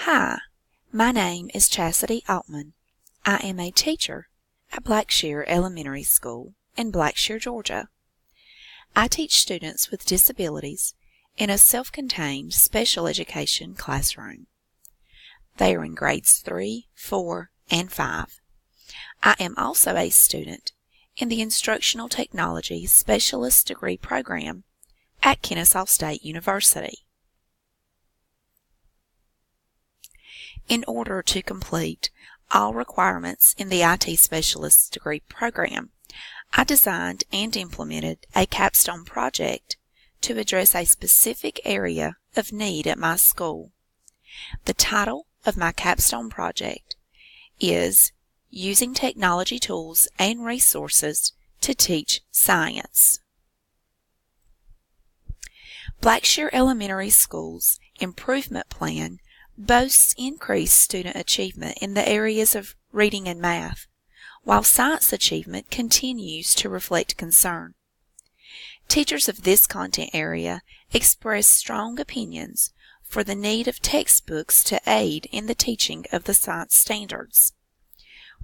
Hi, my name is Chastity Altman. I am a teacher at Blackshear Elementary School in Blackshear, Georgia. I teach students with disabilities in a self-contained special education classroom. They are in grades 3, 4, and 5. I am also a student in the Instructional Technology Specialist Degree Program at Kennesaw State University. In order to complete all requirements in the IT Specialist Degree Program, I designed and implemented a Capstone project to address a specific area of need at my school. The title of my Capstone project is Using Technology Tools and Resources to Teach Science. Blackshear Elementary School's improvement plan boasts increased student achievement in the areas of reading and math, while science achievement continues to reflect concern. Teachers of this content area express strong opinions for the need of textbooks to aid in the teaching of the science standards.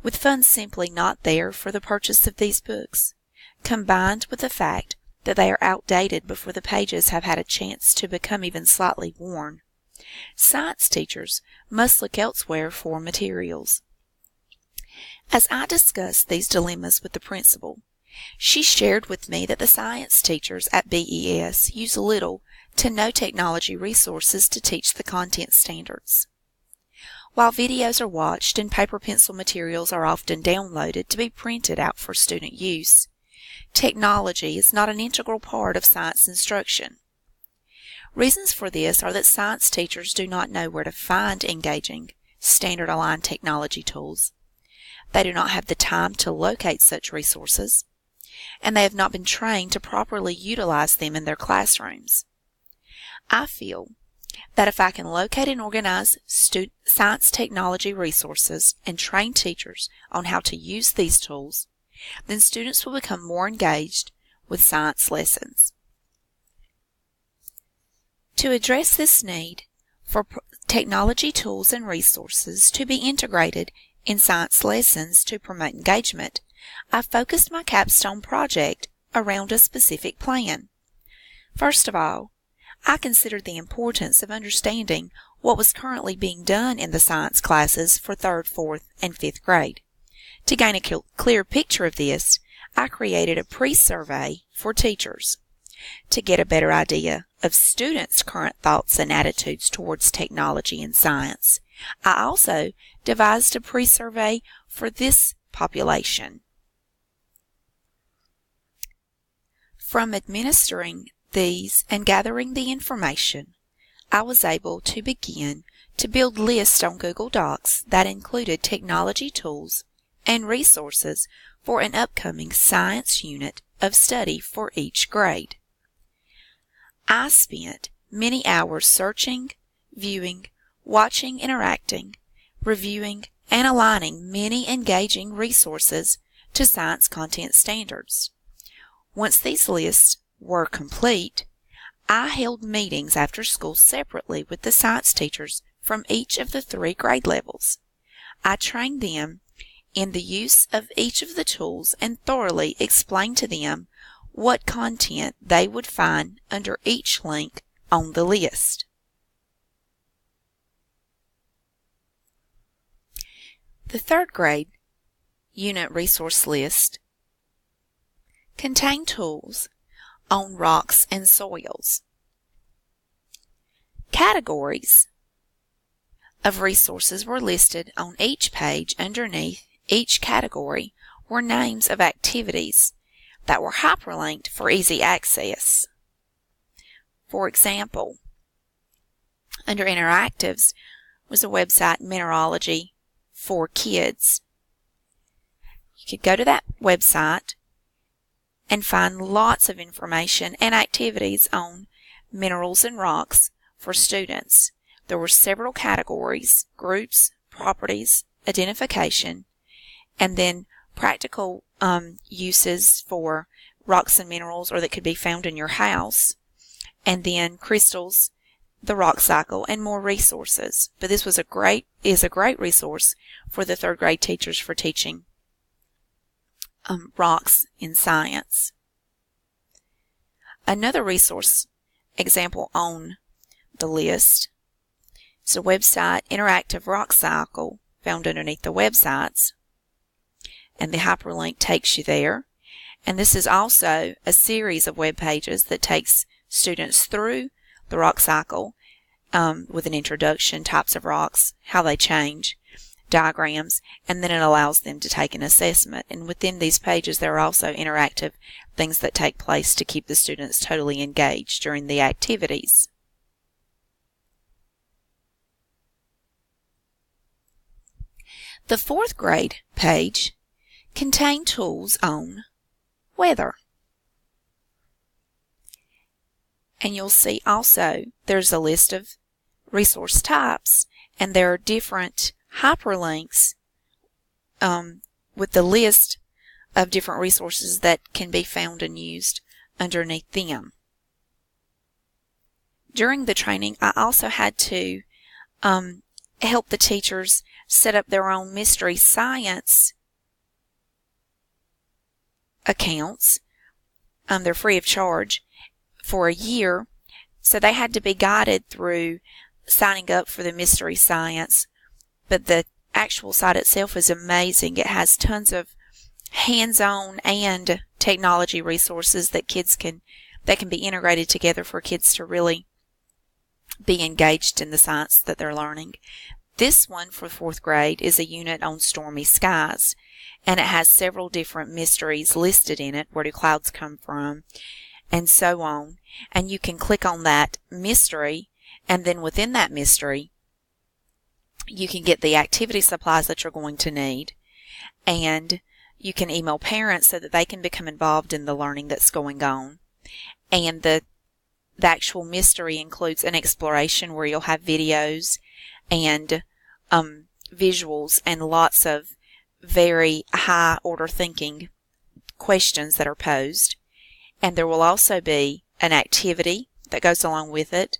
With funds simply not there for the purchase of these books, combined with the fact that they are outdated before the pages have had a chance to become even slightly worn, science teachers must look elsewhere for materials. As I discussed these dilemmas with the principal, she shared with me that the science teachers at BES use little to no technology resources to teach the content standards. While videos are watched and paper pencil materials are often downloaded to be printed out for student use, technology is not an integral part of science instruction. Reasons for this are that science teachers do not know where to find engaging, standard-aligned technology tools. They do not have the time to locate such resources, and they have not been trained to properly utilize them in their classrooms. I feel that if I can locate and organize science technology resources and train teachers on how to use these tools, then students will become more engaged with science lessons. To address this need for technology tools and resources to be integrated in science lessons to promote engagement, I focused my Capstone project around a specific plan. First of all, I considered the importance of understanding what was currently being done in the science classes for 3rd, 4th, and 5th grade. To gain a clear picture of this, I created a pre-survey for teachers. To get a better idea of students' current thoughts and attitudes towards technology and science, I also devised a pre-survey for this population. From administering these and gathering the information, I was able to begin to build lists on Google Docs that included technology tools and resources for an upcoming science unit of study for each grade. I spent many hours searching, viewing, watching, interacting, reviewing, and aligning many engaging resources to science content standards. Once these lists were complete, I held meetings after school separately with the science teachers from each of the 3 grade levels. I trained them in the use of each of the tools and thoroughly explained to them what content they would find under each link on the list. The 3rd grade unit resource list contained tools on rocks and soils. Categories of resources were listed on each page. Underneath each category were names of activities that were hyperlinked for easy access. For example, under Interactives was a website, Mineralogy for Kids. You could go to that website and find lots of information and activities on minerals and rocks for students. There were several categories: groups, properties, identification, and then practical uses for rocks and minerals, or that could be found in your house, and then crystals, the rock cycle and more resources. But this is a great resource for the third grade teachers for teaching rocks in science. Another resource example on the list is a website, Interactive Rock Cycle, found underneath the websites, and the hyperlink takes you there. And this is also a series of web pages that takes students through the rock cycle with an introduction, types of rocks, how they change, diagrams, and then it allows them to take an assessment. And within these pages there are also interactive things that take place to keep the students totally engaged during the activities. The fourth grade page contains tools on weather. And you'll see also there's a list of resource types, and there are different hyperlinks with the list of different resources that can be found and used underneath them. During the training, I also had to help the teachers set up their own mystery science accounts. They're free of charge for a year, so they had to be guided through signing up for the mystery science. But the actual site itself is amazing. It has tons of hands-on and technology resources that can be integrated together for kids to really be engaged in the science that they're learning. This one for fourth grade is a unit on stormy skies, and it has several different mysteries listed in it. Where do clouds come from? And so on. And you can click on that mystery, and then within that mystery you can get the activity supplies that you're going to need, and you can email parents so that they can become involved in the learning that's going on. And the actual mystery includes an exploration where you'll have videos and visuals and lots of very high order thinking questions that are posed. And there will also be an activity that goes along with it.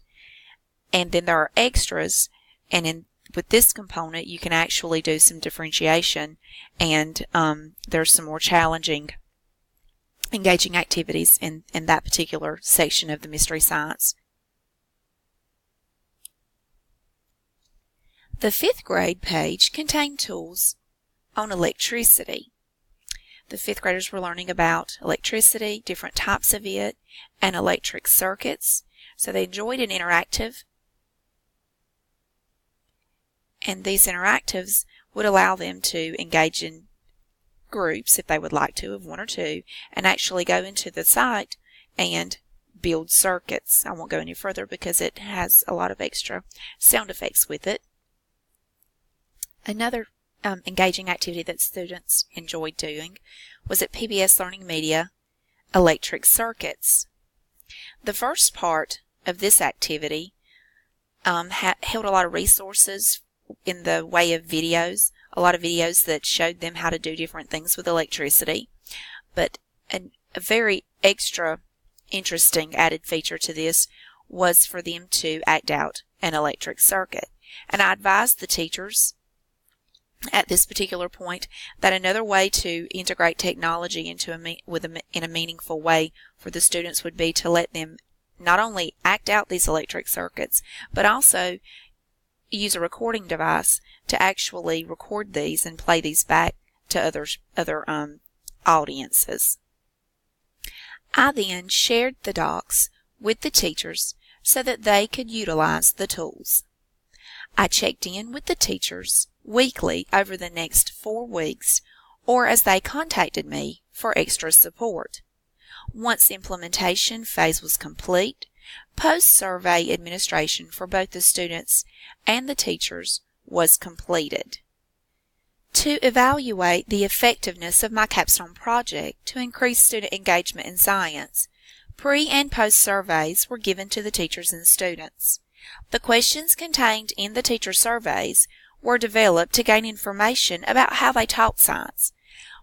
And then there are extras, and with this component you can actually do some differentiation, and there's some more challenging, engaging activities in that particular section of the mystery science. The fifth grade page contained tools on electricity. The fifth graders were learning about electricity, different types of it, and electric circuits. So they enjoyed an interactive, and these interactives would allow them to engage in groups, if they would like to, of one or two, and actually go into the site and build circuits. I won't go any further because it has a lot of extra sound effects with it. Another engaging activity that students enjoyed doing was at PBS Learning Media, electric circuits. The first part of this activity held a lot of resources in the way of videos, a lot of videos that showed them how to do different things with electricity. But a very extra interesting added feature to this was for them to act out an electric circuit. And I advised the teachers at this particular point that another way to integrate technology in a meaningful way for the students would be to let them not only act out these electric circuits, but also use a recording device to actually record these and play these back to other audiences. I then shared the docs with the teachers so that they could utilize the tools. I checked in with the teachers weekly over the next 4 weeks, or as they contacted me for extra support. Once the implementation phase was complete, post-survey administration for both the students and the teachers was completed. To evaluate the effectiveness of my Capstone project to increase student engagement in science, pre- and post-surveys were given to the teachers and students. The questions contained in the teacher surveys were developed to gain information about how they taught science,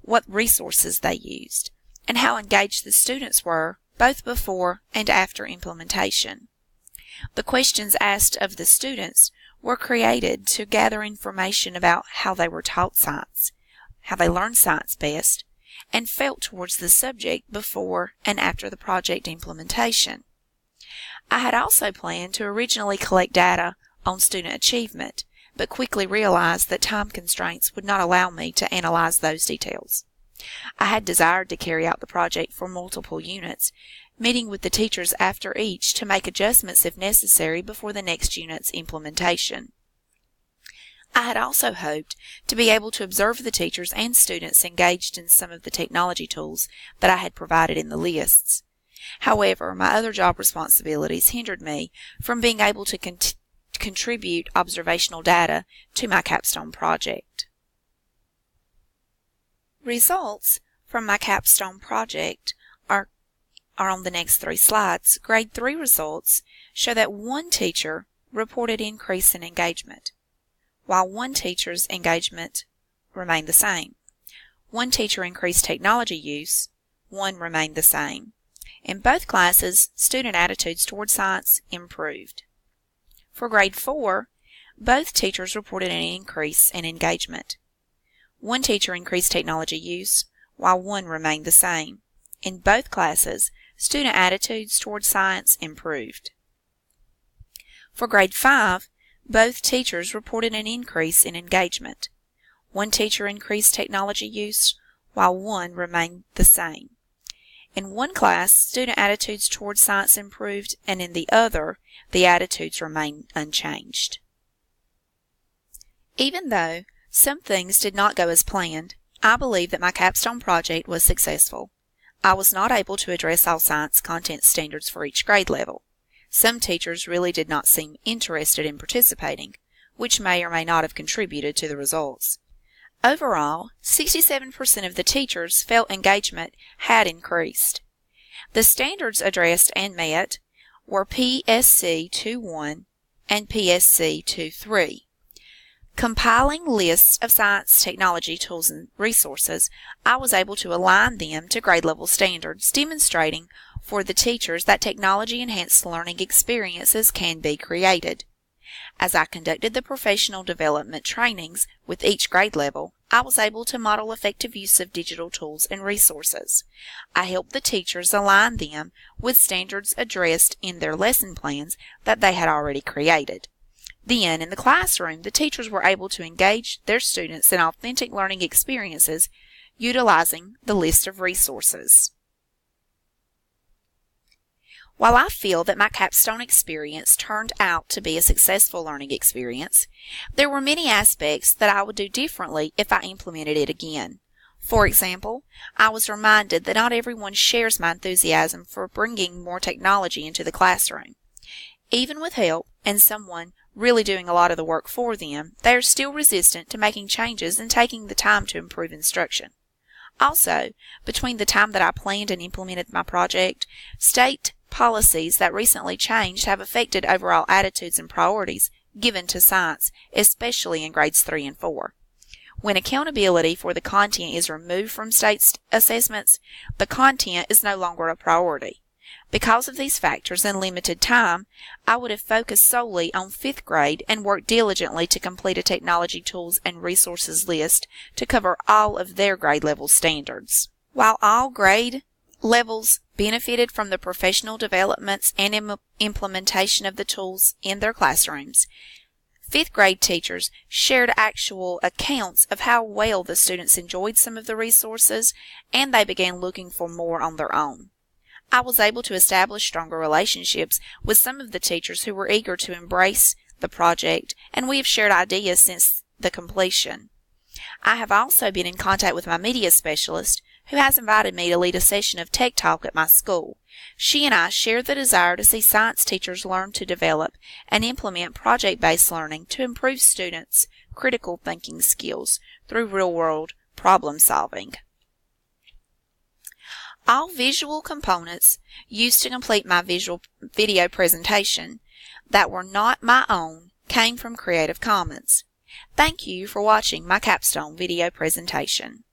what resources they used, and how engaged the students were both before and after implementation. The questions asked of the students were created to gather information about how they were taught science, how they learned science best, and felt towards the subject before and after the project implementation. I had also planned to originally collect data on student achievement, but quickly realized that time constraints would not allow me to analyze those details. I had desired to carry out the project for multiple units, meeting with the teachers after each to make adjustments if necessary before the next unit's implementation. I had also hoped to be able to observe the teachers and students engaged in some of the technology tools that I had provided in the lists. However, my other job responsibilities hindered me from being able to contribute observational data to my Capstone project. Results from my Capstone project are on the next 3 slides. Grade 3 results show that 1 teacher reported increase in engagement, while 1 teacher's engagement remained the same. 1 teacher increased technology use, 1 remained the same. In both classes, student attitudes toward science improved. For grade 4, both teachers reported an increase in engagement. 1 teacher increased technology use, while 1 remained the same. In both classes, student attitudes toward science improved. For grade 5, both teachers reported an increase in engagement. 1 teacher increased technology use, while 1 remained the same. In one class, student attitudes toward science improved, and in the other, the attitudes remained unchanged. Even though some things did not go as planned, I believe that my Capstone project was successful. I was not able to address all science content standards for each grade level. Some teachers really did not seem interested in participating, which may or may not have contributed to the results. Overall, 67% of the teachers felt engagement had increased. The standards addressed and met were PSC 2.1 and PSC 2.3. Compiling lists of science, technology, tools, and resources, I was able to align them to grade level standards, demonstrating for the teachers that technology-enhanced learning experiences can be created. As I conducted the professional development trainings with each grade level, I was able to model effective use of digital tools and resources. I helped the teachers align them with standards addressed in their lesson plans that they had already created. Then, in the classroom, the teachers were able to engage their students in authentic learning experiences utilizing the list of resources. While I feel that my Capstone experience turned out to be a successful learning experience, there were many aspects that I would do differently if I implemented it again. For example, I was reminded that not everyone shares my enthusiasm for bringing more technology into the classroom. Even with help and someone really doing a lot of the work for them, they are still resistant to making changes and taking the time to improve instruction. Also, between the time that I planned and implemented my project, state policies that recently changed have affected overall attitudes and priorities given to science, especially in grades 3 and 4. When accountability for the content is removed from state assessments, the content is no longer a priority. Because of these factors and limited time, I would have focused solely on 5th grade and worked diligently to complete a technology tools and resources list to cover all of their grade level standards. While all grade levels benefited from the professional developments and implementation of the tools in their classrooms, 5th grade teachers shared actual accounts of how well the students enjoyed some of the resources, and they began looking for more on their own. I was able to establish stronger relationships with some of the teachers who were eager to embrace the project, and we have shared ideas since the completion. I have also been in contact with my media specialist, who has invited me to lead a session of Tech Talk at my school. She and I share the desire to see science teachers learn to develop and implement project-based learning to improve students' critical thinking skills through real-world problem solving. All visual components used to complete my video presentation that were not my own came from Creative Commons. Thank you for watching my Capstone video presentation.